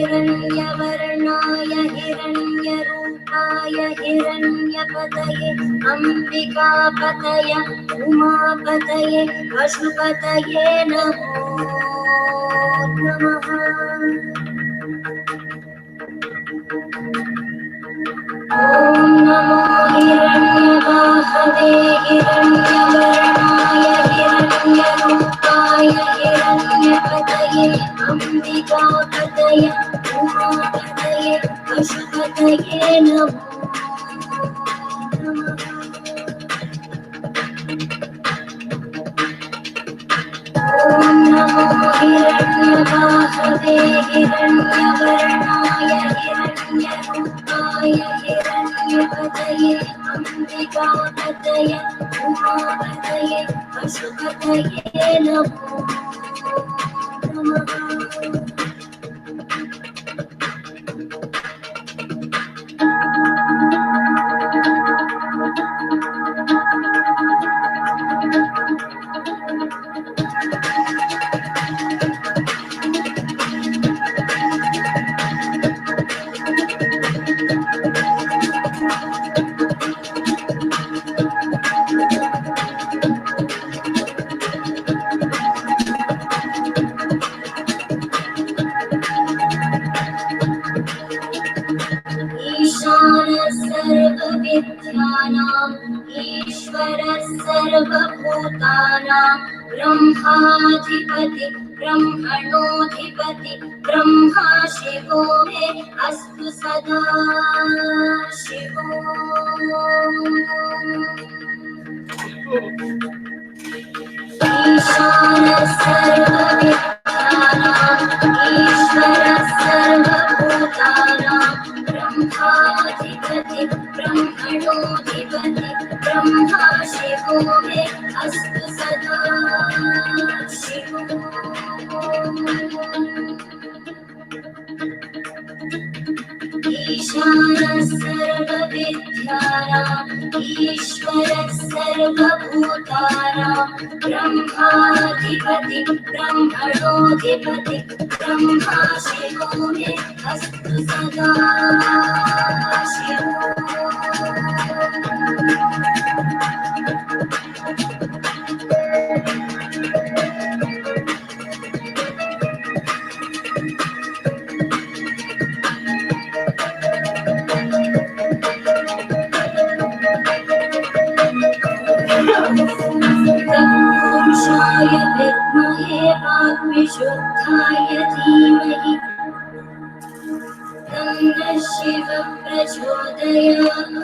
हिरण्यवर्णाय हिरण्यरूपाय हिरण्यपतये अम्बिकापतये उमापतये पशुपतये नमो नमः। ॐ नमो हिरण्यवाहवे हिरण्यवर्णाय हिरण्यरूपाय हिरण्यपतये अम्बिकापतये उमापतये पशुपतये नमो नमः। ॐ नमो हिरण्यवाहवे हिरण्यवर्णाय हिरण्यरूपाय हिरण्यपतये अम्बिकापतये उमापतये पशुपतये नमो नमः। ईशानः सर्वविद्यानाम् ईश्वरः सर्वभूतानां ब्रह्माधिपति ब्रह्मणोऽधिपति ब्रह्मा शिवो मे अस्तु सदा शिवो। ईशानः सर्वविद्यानाम् ईश्वरः सर्वभूतानां ब्रह्माधिपति ब्रह्मणोऽधिपति ब्रह्मा शिवो मे अस्तु सदा शिवो। ईशानः सर्वविद्यानाम् ईश्वरः सर्वभूतानां ब्रह्माधिपति ब्रह्मणोऽधिपति ब्रह्मा शिवो मे अस्तु सदा शिवो। पुरुषाय विद्महे वाग्विशुद्धाय धीमहि तन्नः शिवः प्रचोदयात्।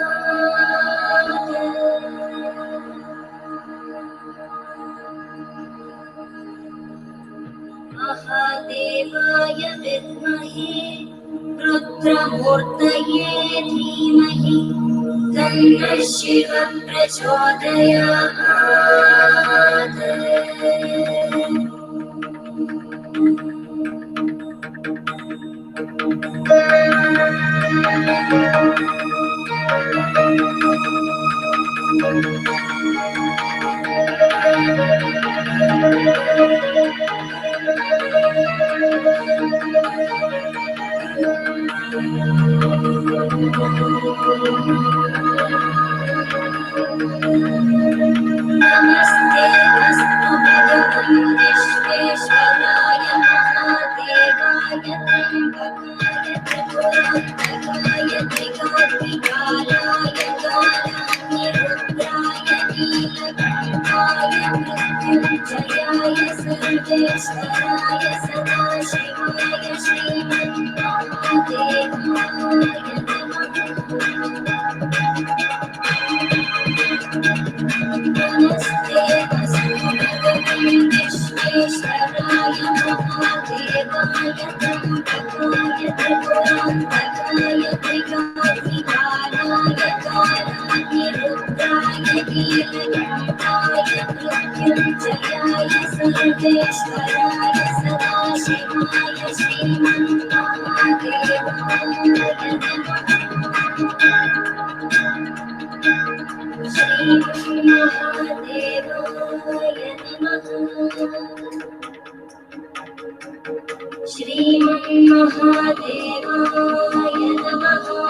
महादेवाय विद्महे रुद्रमूर्तये धीमहि तन्नः शिवः प्रचोदयात्। नमस्ते अस्तु भगवन् विश्वेश्वराय महादेवाय त्र्यम्बकाय त्रिपुरान्तकाय त्रिकाग्निकालाय कालाग्निरुद्राय नीलकण्ठाय मृत्युञ्जयाय सर्वेश्वराय सदाशिवाय श्रीमन्महादेवाय नमस्ते अस्तु भगवन् विश्वेश्वराय महादेवाय त्र्यम्बकाय त्रिपुरान्तकाय त्रिकाग्निकालाय कालाग्निरुद्राय नीलकण्ठाय मृत्युञ्जयाय सर्वेश्वराय सदाशिवाय श्रीमन्महादेवाय श्रीमन्महादेवाय नमः। श्रीमन्महादेवाय Mahadevaya Namaha.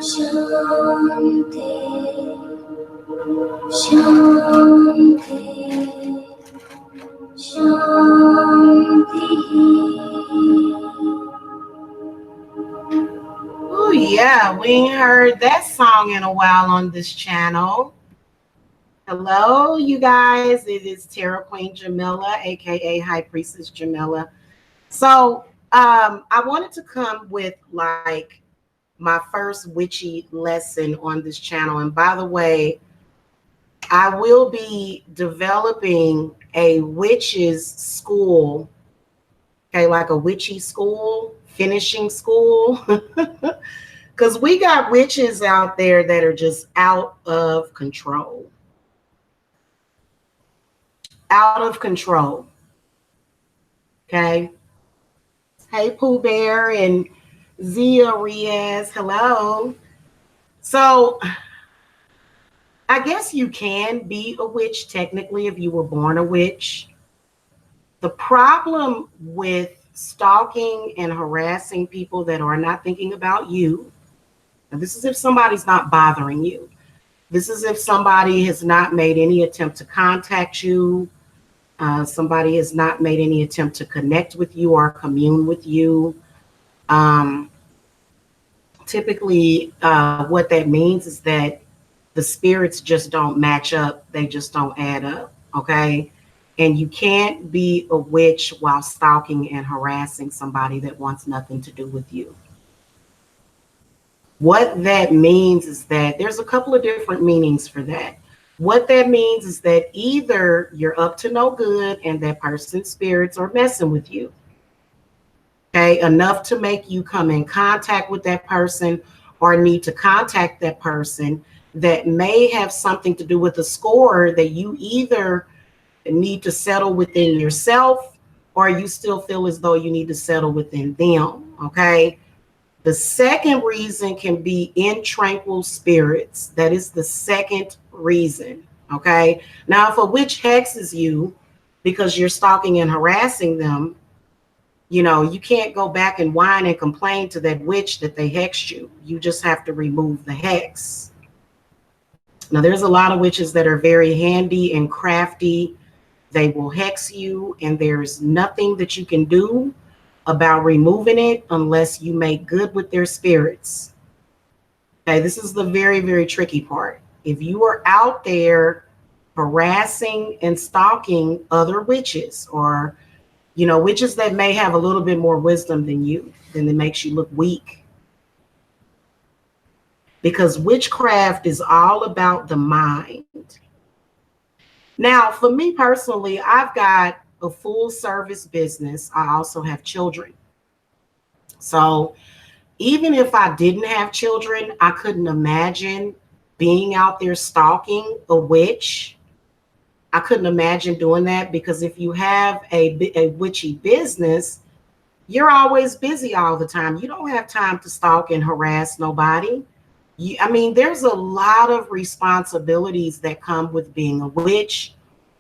Shanti, Shanti, Shanti. Oh yeah, we ain't heard that song in a while on this channel. Hello, you guys. It is Terra Queen Jamila, aka High Priestess Jamila. So I wanted to come with like my first witchy lesson on this channel. And by the way, I will be developing a witches school, okay, like a witchy school, finishing school. Because we got witches out there that are just out of control. Out of control. Okay. Hey, Pooh Bear and Zia Riaz. Hello. So I guess you can be a witch technically if you were born a witch. The problem with stalking and harassing people that are not thinking about you, and this is if somebody's not bothering you. This is if somebody has not made any attempt to contact you. Somebody has not made any attempt to connect with you or commune with you. Um, Typically, what that means is that the spirits just don't match up. They just don't add up. Okay. And you can't be a witch while stalking and harassing somebody that wants nothing to do with you. What that means is that there's a couple of different meanings for that. What that means is that either you're up to no good and that person's spirits are messing with you, okay, enough to make you come in contact with that person or need to contact that person that may have something to do with a score that you either need to settle within yourself or you still feel as though you need to settle within them, okay? The second reason can be in tranquil spirits. That is the second reason. Okay. Now, if a witch hexes you because you're stalking and harassing them, you know, you can't go back and whine and complain to that witch that they hexed you. You just have to remove the hex. Now, there's a lot of witches that are very handy and crafty. They will hex you, and there's nothing that you can do about removing it unless you make good with their spirits. Okay, this is the very, very tricky part. If you are out there harassing and stalking other witches or, you know, witches that may have a little bit more wisdom than you, then it makes you look weak. Because witchcraft is all about the mind. Now, for me personally, I've got a full service business. I also have children. So even if I didn't have children, I couldn't imagine being out there stalking a witch. I couldn't imagine doing that because if you have a witchy business, you're always busy all the time. You don't have time to stalk and harass nobody. I mean, there's a lot of responsibilities that come with being a witch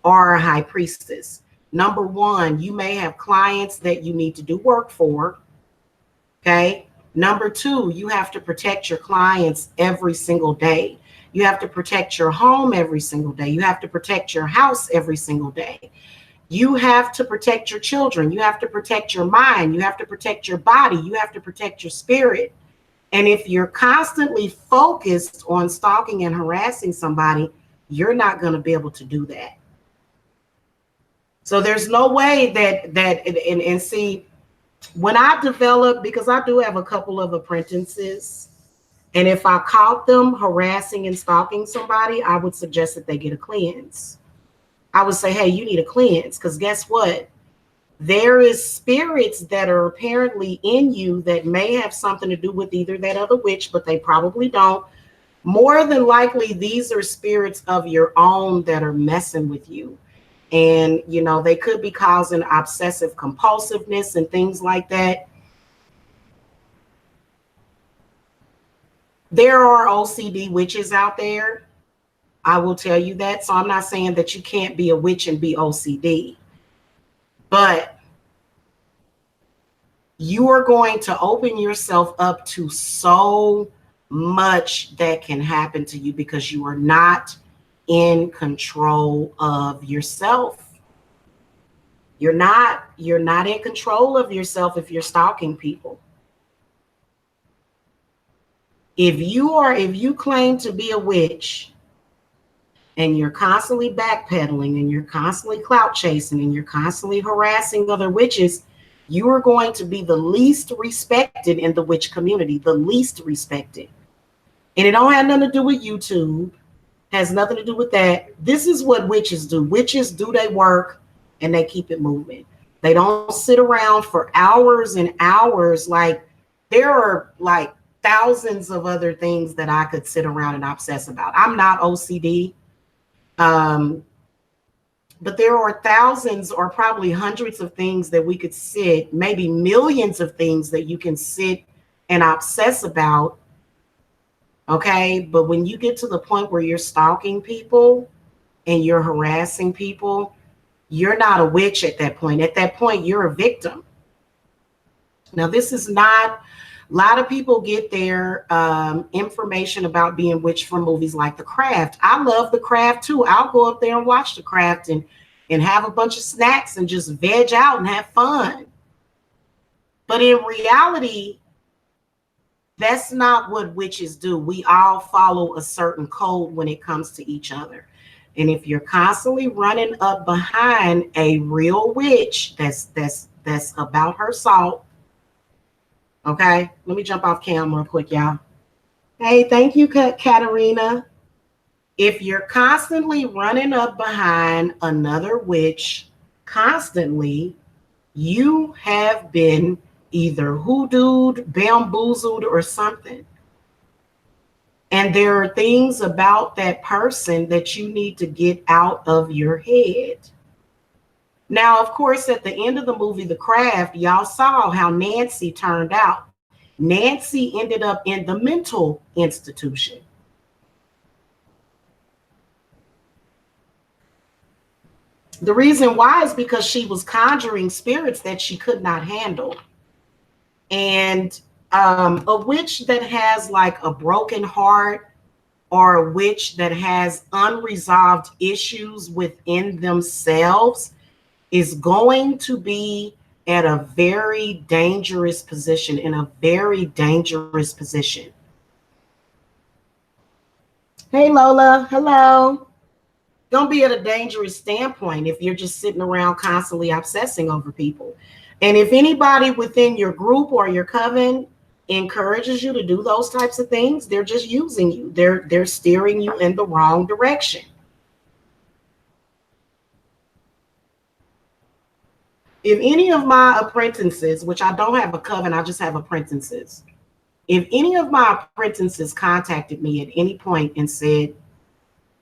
or a high priestess. Number one, you may have clients that you need to do work for. Okay. Number two, you have to protect your clients every single day. You have to protect your home every single day. You have to protect your house every single day. You have to protect your children. You have to protect your mind. You have to protect your body. You have to protect your spirit. And if you're constantly focused on stalking and harassing somebody, you're not going to be able to do that. So there's no way and see, when I develop, because I do have a couple of apprentices, and if I caught them harassing and stalking somebody, I would suggest that they get a cleanse. I would say, hey, you need a cleanse, because guess what? There is spirits that are apparently in you that may have something to do with either that other witch, but they probably don't. More than likely, these are spirits of your own that are messing with you. And, you know, they could be causing obsessive compulsiveness and things like that. There are OCD witches out there. I will tell you that. So I'm not saying that you can't be a witch and be OCD. But you are going to open yourself up to so much that can happen to you because you are not in control of yourself. You're not in control of yourself if you're stalking people. If you claim to be a witch and you're constantly backpedaling and you're constantly clout chasing and you're constantly harassing other witches, you are going to be the least respected in the witch community, the least respected. And it don't have nothing to do with YouTube, has nothing to do with that. This is what witches do. Witches do their work and they keep it moving. They don't sit around for hours and hours. Like, there are like thousands of other things that I could sit around and obsess about. I'm not OCD. But there are thousands or probably hundreds of things that we could sit, maybe millions of things that you can sit and obsess about. Okay. But when you get to the point where you're stalking people and you're harassing people, you're not a witch at that point. At that point, you're a victim. Now, this is not, a lot of people get their information about being witch from movies like The Craft. I love The Craft too. I'll go up there and watch The Craft and have a bunch of snacks and just veg out and have fun. But in reality, that's not what witches do. We all follow a certain code when it comes to each other. And if you're constantly running up behind a real witch that's about her salt, okay? Let me jump off camera quick, y'all. Hey, thank you, Katarina. If you're constantly running up behind another witch, constantly, you have been either hoodooed, bamboozled, or something. And there are things about that person that you need to get out of your head. Now, of course, at the end of the movie, The Craft, y'all saw how Nancy turned out. Nancy ended up in the mental institution. The reason why is because she was conjuring spirits that she could not handle. And a witch that has like a broken heart, or a witch that has unresolved issues within themselves, is going to be at a very dangerous position, in a very dangerous position. Hey, Lola. Hello. Don't be at a dangerous standpoint if you're just sitting around constantly obsessing over people. And if anybody within your group or your coven encourages you to do those types of things, they're just using you. They're steering you in the wrong direction. If any of my apprentices, which I don't have a coven, I just have apprentices. If any of my apprentices contacted me at any point and said,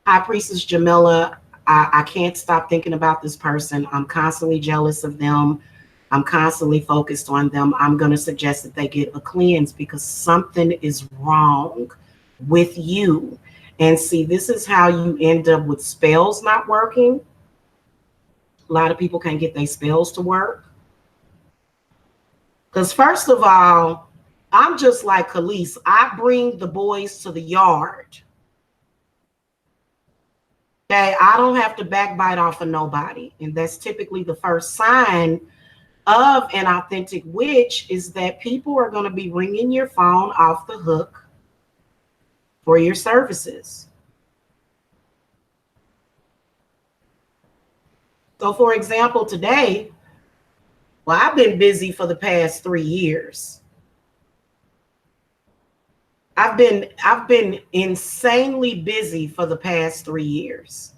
"Hi, Priestess Jamila, I can't stop thinking about this person. I'm constantly jealous of them. I'm constantly focused on them," I'm going to suggest that they get a cleanse, because something is wrong with you. And see, this is how you end up with spells not working. A lot of people can't get their spells to work. Because first of all, I'm just like Khalees. I bring the boys to the yard. Okay, I don't have to backbite off of nobody. And that's typically the first sign of an authentic witch, is that people are going to be ringing your phone off the hook for your services. So for example, today, well, I've been busy for the past 3 years. I've been insanely busy for the past 3 years.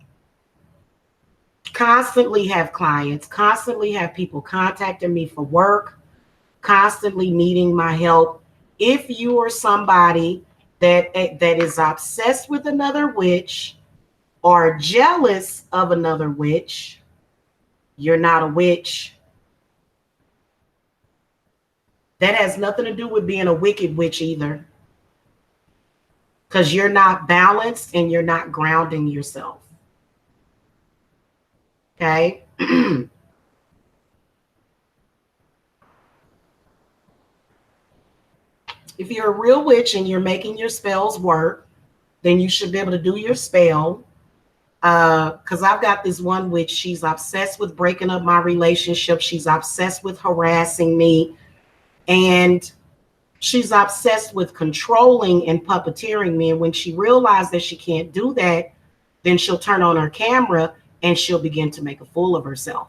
Constantly have clients, constantly have people contacting me for work, constantly needing my help. If you are somebody that is obsessed with another witch or jealous of another witch, you're not a witch. That has nothing to do with being a wicked witch either, because you're not balanced and you're not grounding yourself. Okay. If you're a real witch and you're making your spells work, then you should be able to do your spell. Because I've got this one witch, she's obsessed with breaking up my relationship. She's obsessed with harassing me. And she's obsessed with controlling and puppeteering me. And when she realized that she can't do that, then she'll turn on her camera and she'll begin to make a fool of herself.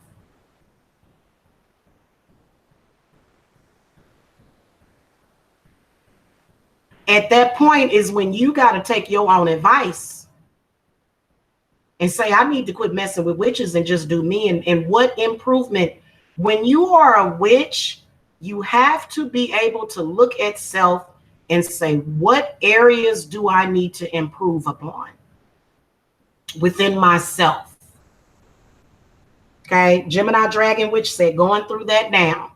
At that point is when you got to take your own advice and say, I need to quit messing with witches and just do me. And what improvement? When you are a witch, you have to be able to look at self and say, what areas do I need to improve upon within myself? Okay, Gemini Dragon Witch said, going through that now.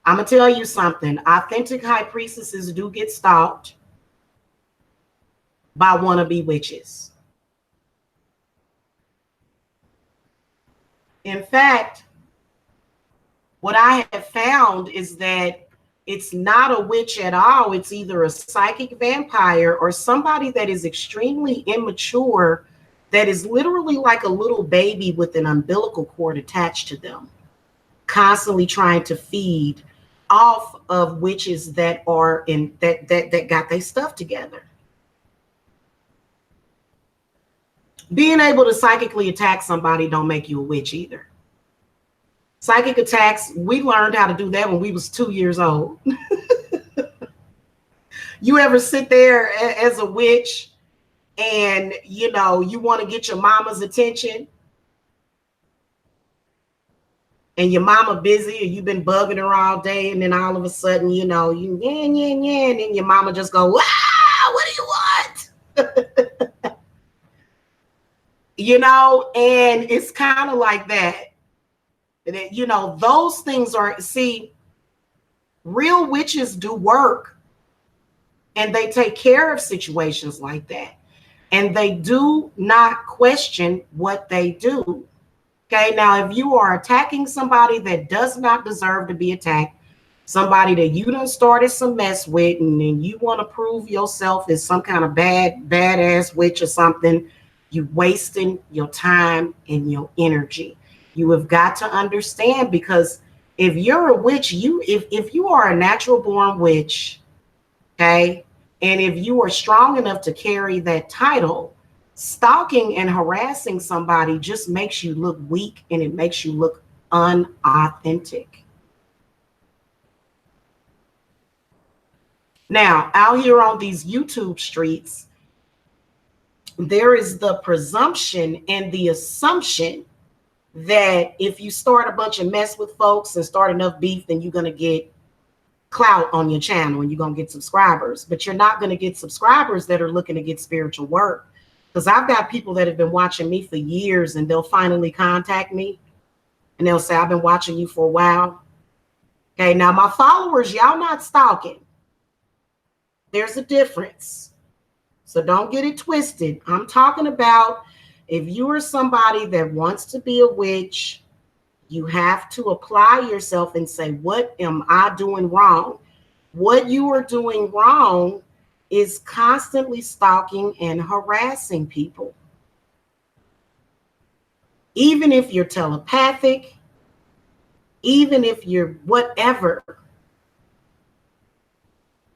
I'm going to tell you something. Authentic high priestesses do get stalked by wannabe witches. In fact, what I have found is that it's not a witch at all. It's either a psychic vampire or somebody that is extremely immature, that is literally like a little baby with an umbilical cord attached to them, constantly trying to feed off of witches that are in that got their stuff together. Being able to psychically attack somebody don't make you a witch either. Psychic attacks, we learned how to do that when we was 2 years old. You ever sit there as a witch and, you know, you want to get your mama's attention and your mama busy or you've been bugging her all day, and then all of a sudden, you know, you and then your mama just go, wow, what do you want? You know, and it's kind of like that. You know, those things are, see, real witches do work and they take care of situations like that. And they do not question what they do. Okay, now if you are attacking somebody that does not deserve to be attacked, somebody that you done started some mess with, and then you want to prove yourself as some kind of badass witch or something, you wasting your time and your energy. You have got to understand, because if you're a witch, if you are a natural born witch, okay, and if you are strong enough to carry that title, stalking and harassing somebody just makes you look weak and it makes you look unauthentic. Now, out here on these YouTube streets, there is the presumption and the assumption that if you start a bunch of mess with folks and start enough beef, then you're going to get clout on your channel and you're going to get subscribers. But you're not going to get subscribers that are looking to get spiritual work. Because I've got people that have been watching me for years and they'll finally contact me and they'll say, I've been watching you for a while. Okay, now my followers, y'all not stalking. There's a difference. So don't get it twisted. I'm talking about if you are somebody that wants to be a witch, you have to apply yourself and say, what am I doing wrong? What you are doing wrong is constantly stalking and harassing people. Even if you're telepathic, even if you're whatever.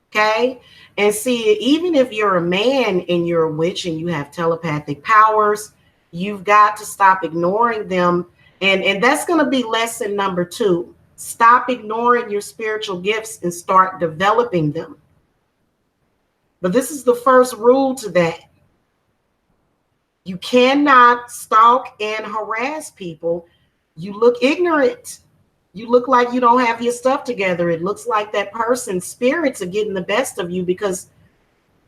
Okay? And see, even if you're a man and you're a witch and you have telepathic powers, you've got to stop ignoring them. And that's going to be lesson number 2. Stop ignoring your spiritual gifts and start developing them. But this is the first rule to that. You cannot stalk and harass people. You look ignorant. You look like you don't have your stuff together. It looks like that person's spirits are getting the best of you because,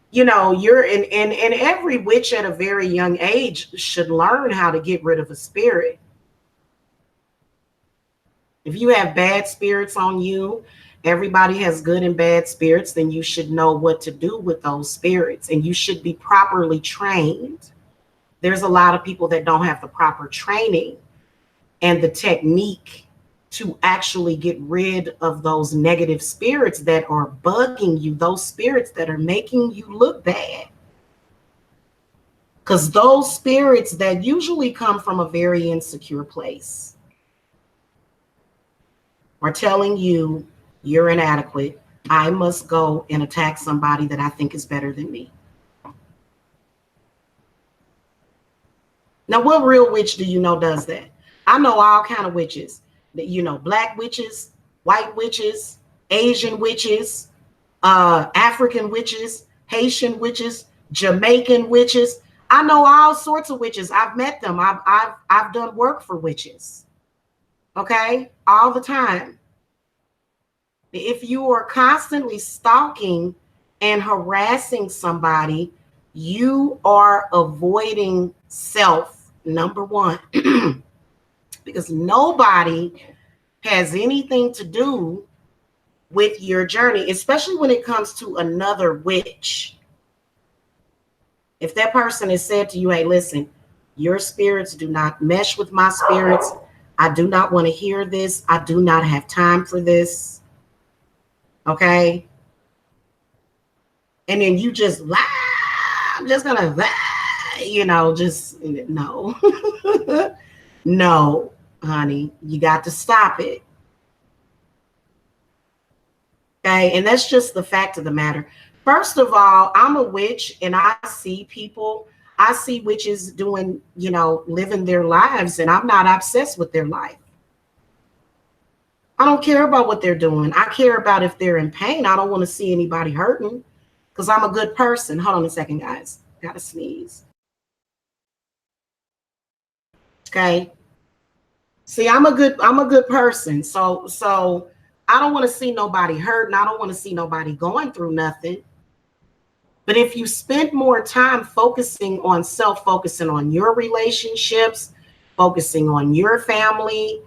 you know, you're in, and every witch at a very young age should learn how to get rid of a spirit. If you have bad spirits on you, everybody has good and bad spirits, then you should know what to do with those spirits and you should be properly trained. There's a lot of people that don't have the proper training and the technique to actually get rid of those negative spirits that are bugging you, those spirits that are making you look bad. Because those spirits that usually come from a very insecure place are telling you you're inadequate. I must go and attack somebody that I think is better than me. Now, what real witch do you know does that? I know all kind of witches. Black witches, white witches, Asian witches, African witches, Haitian witches, Jamaican witches. I know all sorts of witches. I've met them. I've done work for witches. Okay, all the time. If you are constantly stalking and harassing somebody, you are avoiding self, number one, because nobody has anything to do with your journey, especially when it comes to another witch. If that person has said to you, hey, listen, your spirits do not mesh with my spirits. I do not want to hear this. I do not have time for this. Okay. And then you just lie. I'm just gonna lie, just no. No, honey, you got to stop it. Okay, and that's just the fact of the matter. First of all, I'm a witch and I see people, I see witches doing, living their lives, and I'm not obsessed with their life. I don't care about what they're doing. I care about if they're in pain. I don't want to see anybody hurting because I'm a good person. Hold on a second, guys. Gotta sneeze. Okay. See, I'm a good person. So I don't want to see nobody hurting. I don't want to see nobody going through nothing. But if you spend more time focusing on self, focusing on your relationships, focusing on your family,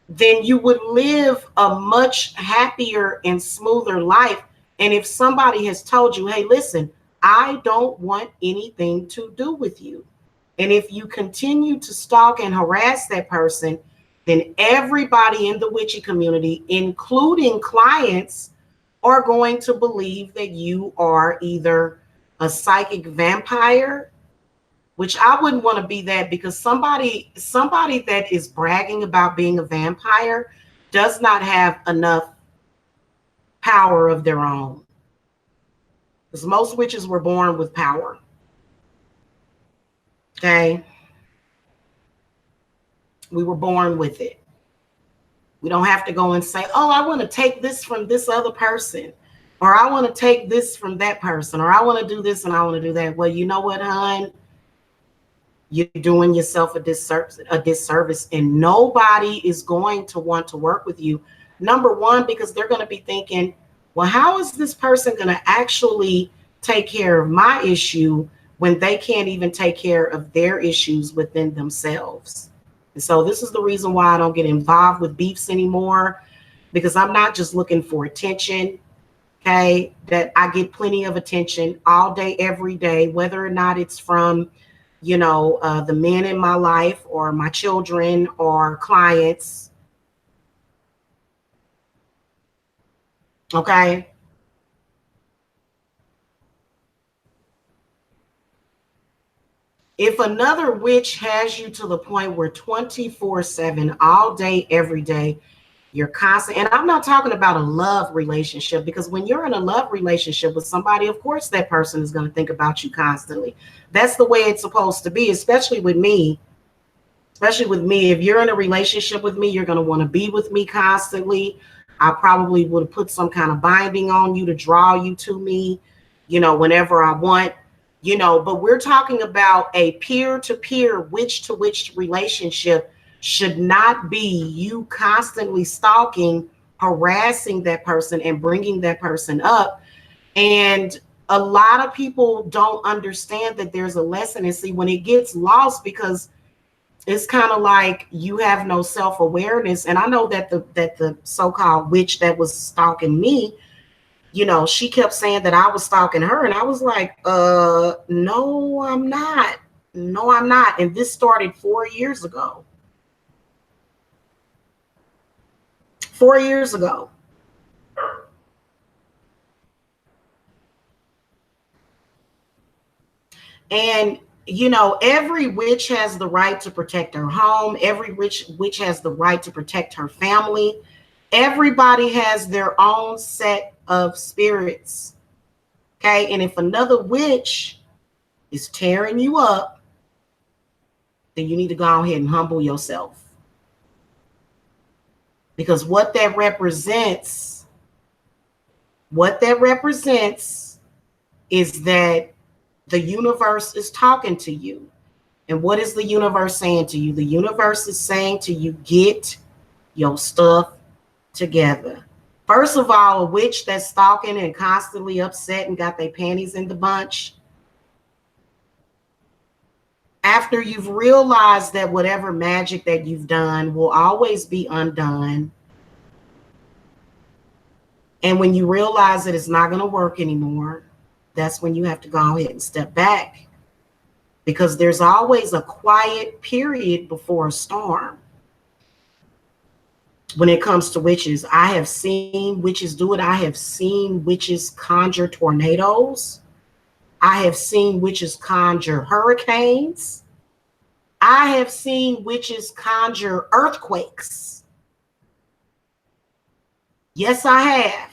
then you would live a much happier and smoother life. And if somebody has told you, hey, listen, I don't want anything to do with you, and if you continue to stalk and harass that person, then everybody in the witchy community, including clients, are going to believe that you are either a psychic vampire, which I wouldn't want to be that, because somebody that is bragging about being a vampire does not have enough power of their own. Because most witches were born with power. Okay. We were born with it. We don't have to go and say, oh, I want to take this from this other person, or I want to take this from that person, or I want to do this and I want to do that. Well, you know what, hon? You're doing yourself a disservice, and nobody is going to want to work with you. Number one, because they're going to be thinking, well, how is this person going to actually take care of my issue when they can't even take care of their issues within themselves? And so this is the reason why I don't get involved with beefs anymore, because I'm not just looking for attention. Okay, that I get plenty of attention all day, every day, whether or not it's from the men in my life or my children or clients. Okay. If another witch has you to the point where 24/7, all day, every day, you're constant, and I'm not talking about a love relationship, because when you're in a love relationship with somebody, of course that person is going to think about you constantly. That's the way it's supposed to be, especially with me. If you're in a relationship with me, you're going to want to be with me constantly. I probably would have put some kind of binding on you to draw you to me, whenever I want, but we're talking about a peer-to-peer, witch-to-witch relationship. Should not be you constantly stalking, harassing that person and bringing that person up. And a lot of people don't understand that there's a lesson. And see, when it gets lost, because it's kind of like you have no self-awareness. And I know that the so-called witch that was stalking me, she kept saying that I was stalking her. And I was like, no, I'm not. No, I'm not. And this started 4 years ago. 4 years ago. And you know, every witch has the right to protect her home. Every witch has the right to protect her family. Everybody has their own set of spirits. Okay. And if another witch is tearing you up, then you need to go ahead and humble yourself. Because what that represents is that the universe is talking to you. And what is the universe saying to you? The universe is saying to you, get your stuff together. First of all, a witch that's stalking and constantly upset and got their panties in the bunch, after you've realized that whatever magic that you've done will always be undone, and when you realize that it's not going to work anymore, that's when you have to go ahead and step back, because there's always a quiet period before a storm. When it comes to witches, I have seen witches do it. I have seen witches conjure tornadoes. I have seen witches conjure hurricanes. I have seen witches conjure earthquakes. Yes, I have.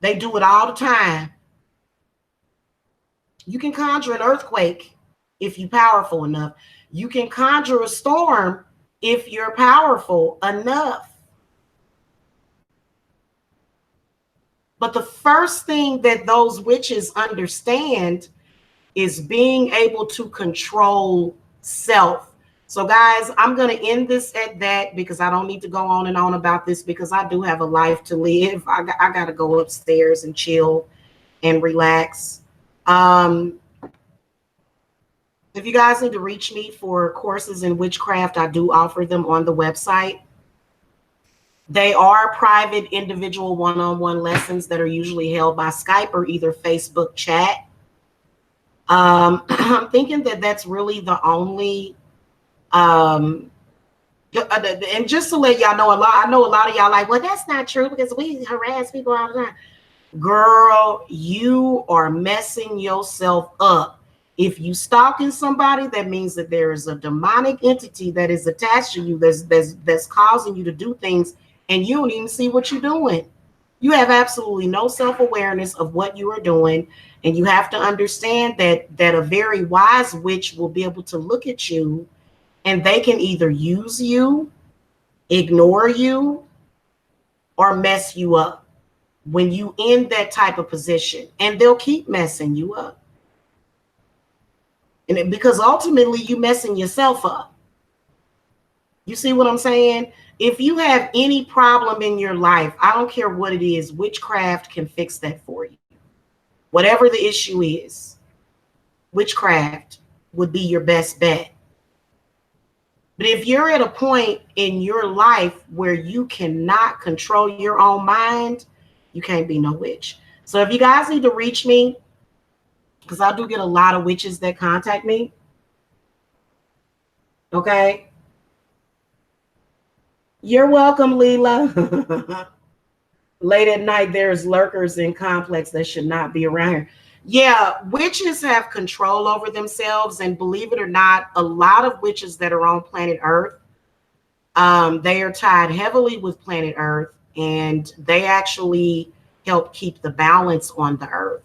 They do it all the time. You can conjure an earthquake if you're powerful enough. You can conjure a storm if you're powerful enough. But the first thing that those witches understand is being able to control self. So guys, I'm going to end this at that, because I don't need to go on and on about this, because I do have a life to live. I got to go upstairs and chill and relax. If you guys need to reach me for courses in witchcraft, I do offer them on the website. They are private individual one-on-one lessons that are usually held by Skype or either Facebook chat. I'm thinking that that's really the only, and just to let y'all know, I know a lot of y'all like, well, that's not true because we harass people all the time. Girl, you are messing yourself up. If you stalking somebody, that means that there is a demonic entity that is attached to you that's causing you to do things, and you don't even see what you're doing. You have absolutely no self-awareness of what you are doing, and you have to understand that a very wise witch will be able to look at you, and they can either use you, ignore you, or mess you up when you in that type of position, and they'll keep messing you up. And because ultimately you messing yourself up. You see what I'm saying? If you have any problem in your life, I don't care what it is, witchcraft can fix that for you. Whatever the issue is, witchcraft would be your best bet. But if you're at a point in your life where you cannot control your own mind, you can't be no witch. So if you guys need to reach me, because I do get a lot of witches that contact me. Okay. You're welcome, Leela. Late at night, there's lurkers in complex that should not be around here. Yeah, witches have control over themselves. And believe it or not, a lot of witches that are on planet Earth, they are tied heavily with planet Earth, and they actually help keep the balance on the Earth.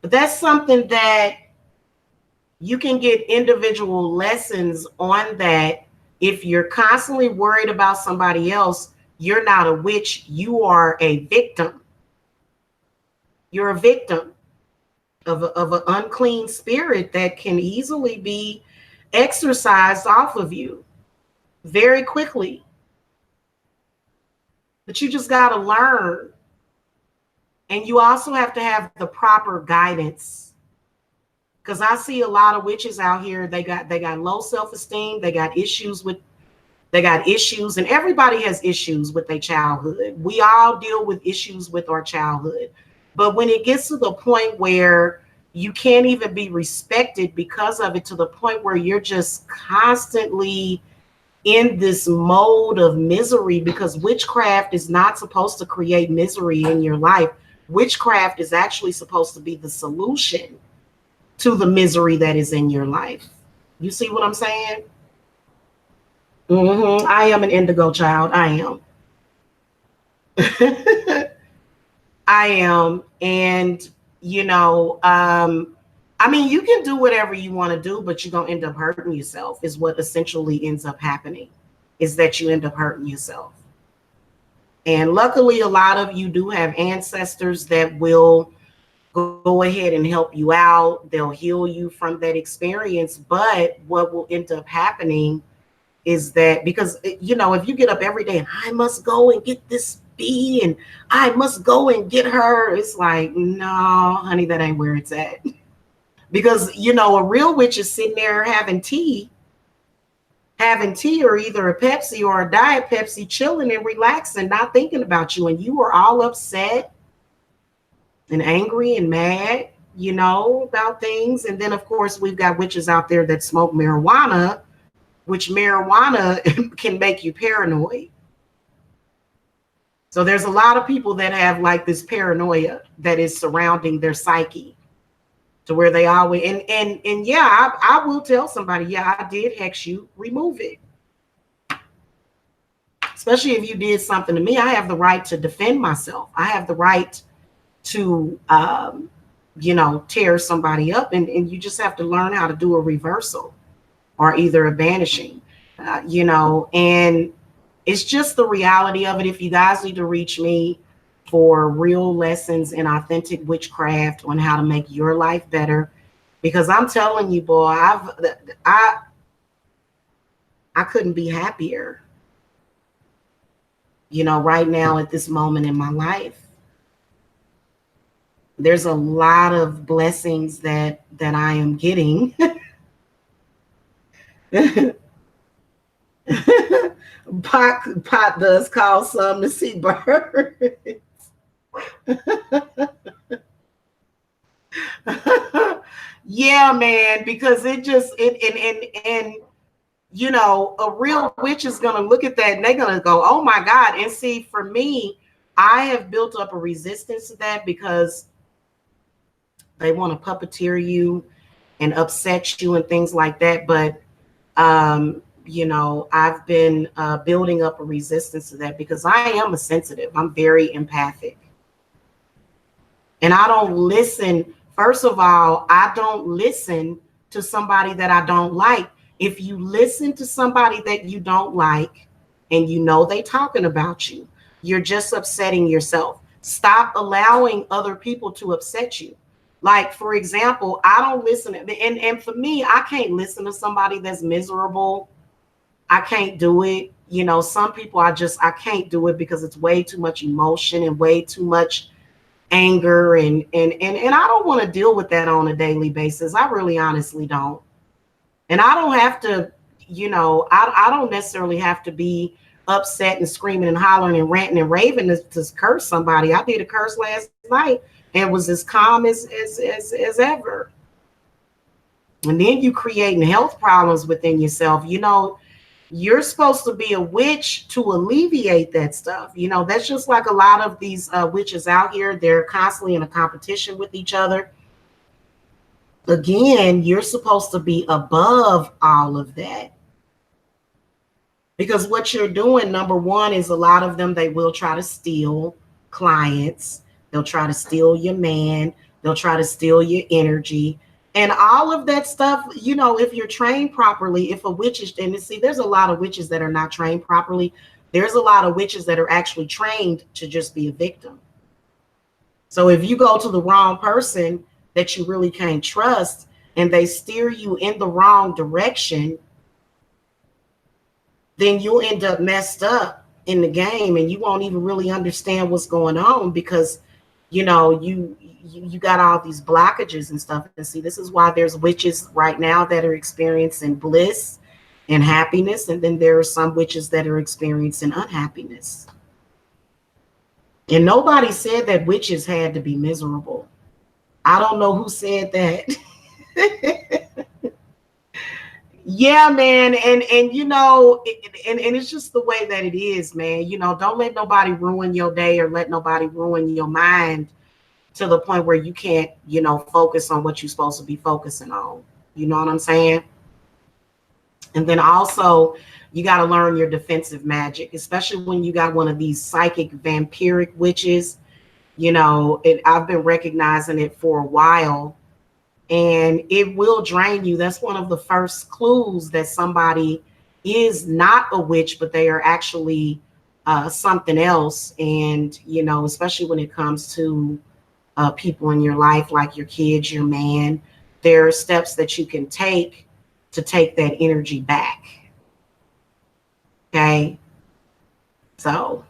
But that's something that you can get individual lessons on that. If you're constantly worried about somebody else, you're not a witch. You are a victim. You're a victim of an unclean spirit that can easily be exorcised off of you very quickly. But you just got to learn. And you also have to have the proper guidance. Because I see a lot of witches out here, they got low self-esteem, they got issues, and everybody has issues with their childhood. We all deal with issues with our childhood. But when it gets to the point where you can't even be respected because of it, to the point where you're just constantly in this mode of misery, because witchcraft is not supposed to create misery in your life. Witchcraft is actually supposed to be the solution to the misery that is in your life. You see what I'm saying? I am an indigo child. I am. I am. And, you know, I mean, you can do whatever you want to do, but you're going to end up hurting yourself, is what essentially ends up happening, is that you end up hurting yourself. And luckily, a lot of you do have ancestors that will go ahead and help you out. They'll heal you from that experience. But what will end up happening is that, because, you know, if you get up every day and I must go and get this bee and I must go and get her, it's like, no, honey, that ain't where it's at. Because, you know, a real witch is sitting there having tea or either a Pepsi or a Diet Pepsi, chilling and relaxing, not thinking about you. And you are all upset and angry and mad, you know, about things. And then, of course, we've got witches out there that smoke marijuana, which marijuana can make you paranoid. So there's a lot of people that have like this paranoia that is surrounding their psyche, to where they always, and yeah, I will tell somebody, yeah, I did hex you, remove it. Especially if you did something to me, I have the right to defend myself. I have the right to, you know, tear somebody up, and you just have to learn how to do a reversal or either a banishing, you know, and it's just the reality of it. If you guys need to reach me for real lessons in authentic witchcraft on how to make your life better, because I'm telling you, boy, I couldn't be happier, you know, right now at this moment in my life. There's a lot of blessings that I am getting. Pot does call some to see birds. Yeah, man, because and you know, a real witch is gonna look at that and they're gonna go, oh my God. And see, for me, I have built up a resistance to that, because they want to puppeteer you and upset you and things like that. But you know, I've been building up a resistance to that, because I am a sensitive. I'm very empathic. And I don't listen. First of all, I don't listen to somebody that I don't like. If you listen to somebody that you don't like and you know they talking about you, you're just upsetting yourself. Stop allowing other people to upset you. Like, for example, I don't listen. And for me, I can't listen to somebody that's miserable. I can't do it. You know, some people I can't do it, because it's way too much emotion and way too much anger, and I don't want to deal with that on a daily basis. I really honestly don't. And I don't have to, you know, I don't necessarily have to be upset and screaming and hollering and ranting and raving to curse somebody. I did a curse last night and was as calm as ever. And then you creating health problems within yourself. You know, you're supposed to be a witch to alleviate that stuff. You know, that's just like a lot of these witches out here. They're constantly in a competition with each other. Again, you're supposed to be above all of that. Because what you're doing, number one, is a lot of them, they will try to steal clients. They'll try to steal your man. They'll try to steal your energy. And all of that stuff, you know, if you're trained properly, if a witch is, and see, there's a lot of witches that are not trained properly. There's a lot of witches that are actually trained to just be a victim. So if you go to the wrong person that you really can't trust and they steer you in the wrong direction, then you'll end up messed up in the game and you won't even really understand what's going on, because, you know, you got all these blockages and stuff. And see, this is why there's witches right now that are experiencing bliss and happiness. And then there are some witches that are experiencing unhappiness. And nobody said that witches had to be miserable. I don't know who said that. Yeah, man, and you know, and it's just the way that it is, man. You know, don't let nobody ruin your day or let nobody ruin your mind to the point where you can't, you know, focus on what you're supposed to be focusing on. You know what I'm saying? And then also, you got to learn your defensive magic, especially when you got one of these psychic vampiric witches. You know, I've been recognizing it for a while, and it will drain you. That's one of the first clues that somebody is not a witch, but they are actually something else. And, you know, especially when it comes to people in your life, like your kids, your man, there are steps that you can take to take that energy back. Okay. So,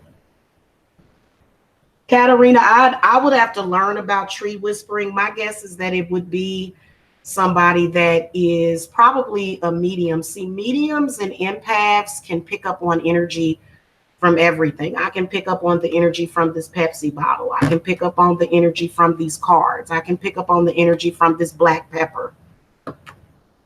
Katarina, I would have to learn about tree whispering. My guess is that it would be somebody that is probably a medium. See, mediums and empaths can pick up on energy from everything. I can pick up on the energy from this Pepsi bottle. I can pick up on the energy from these cards. I can pick up on the energy from this black pepper.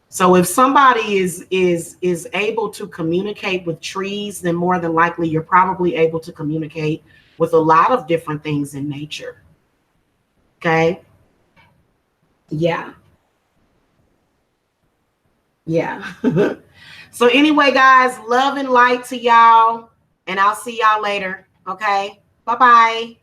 So if somebody is able to communicate with trees, then more than likely you're probably able to communicate with a lot of different things in nature. Okay? Yeah. Yeah. So anyway, guys, love and light to y'all, and I'll see y'all later. Okay? Bye-bye.